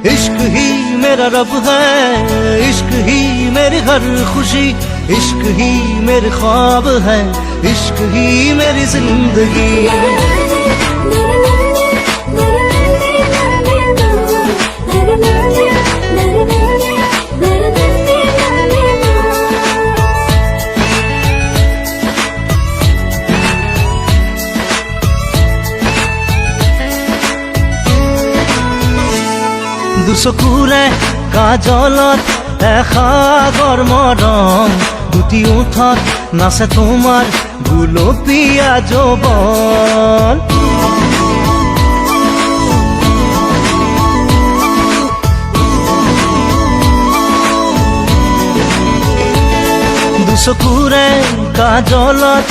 इश्क ही मेरा रब है, इश्क ही मेरी हर खुशी, इश्क ही मेरे ख्वाब है, इश्क ही मेरी जिंदगी। দুচকুৰে কাজলত এসাগৰ মৰম, দুটি ওঠত নাচে তোমাৰ গুলপীয়া যৌৱন। দুচকুৰে কাজলত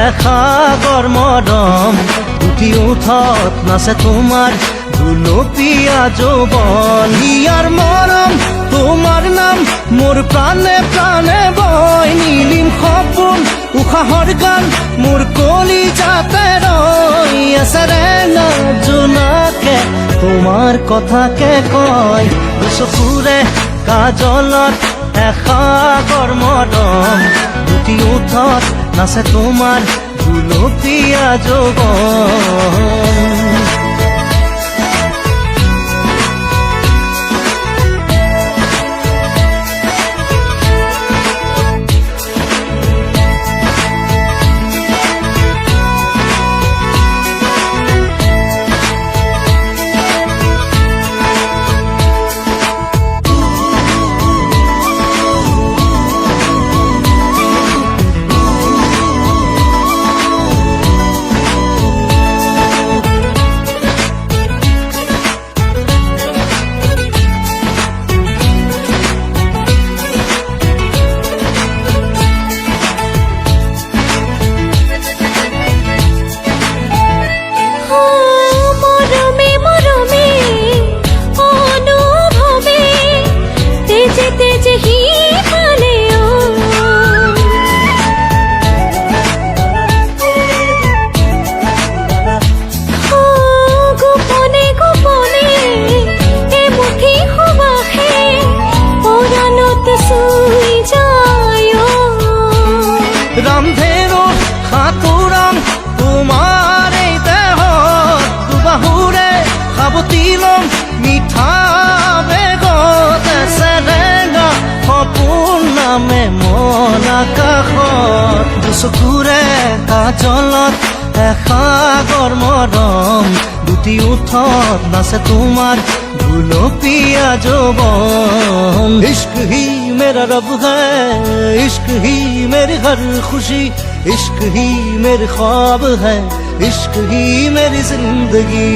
এসাগৰ মৰম, দুটি ওঠত নাচে তোমাৰ গুলপীয়া যৌৱন। ইয়াৰ মৰম তোমাৰ নাম মোৰ প্ৰাণে প্ৰাণে বয়, নীলিম সপোন উশাহৰ গান মোৰ কলিজাতে ৰৈ আছে। ৰেঙা জোনাকে তোমাৰ কথাকে কয়, চকুৰে কাজলত এসাগৰ মৰম, দুটি ওঠত নাচে তোমাৰ গুলপীয়া যৌৱন। ৰামধেনু সাঁতোৰাম তোমাৰ এই দেহত, দুবাহুৰে সাৱটি ল'ম মিঠা বেগত। ৰেঙা সপোন নামে মন আকাশত, দুচকুৰে কাজলত এসাগৰ মৰম, দুটি ওঠত নাচে তোমাৰ গুলপীয়া যৌৱন। इश्क ही मेरा रब है, इश्क ही मेरी हर खुशी, इश्क ही मेरे ख्वाब है, इश्क ही मेरी जिंदगी।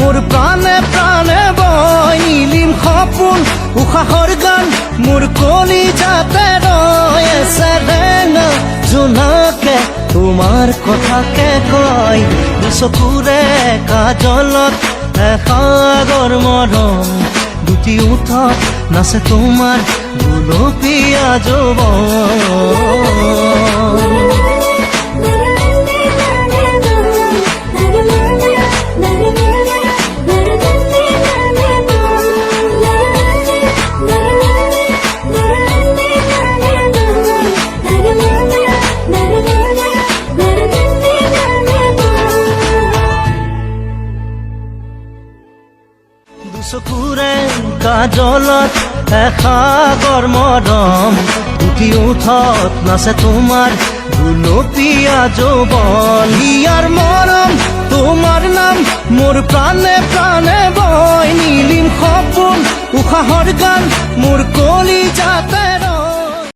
মোর প্রাণে প্রাণে বয়, নীলিম সপোন উশাহৰ গান মোৰ কলিজাতে ৰৈছে। ৰেঙা জোনাকে তোমাৰ কথাকে কয়, চকুৰে কাজলত এসাগৰ মৰম, দুটি ওঠত নাচে তোমাৰ গুলপীয়া যৌৱন। চকুৰে কাজলত এসাগৰ মৰম উঠি উঠত নাচে তোমাৰ গুলপীয়া যৌৱন ইয়াৰ মৰম তোমাৰ নাম মোৰ প্ৰাণে প্ৰাণে বয় নীলিম সপোন উশাহৰ গান মোৰ কলিজাতে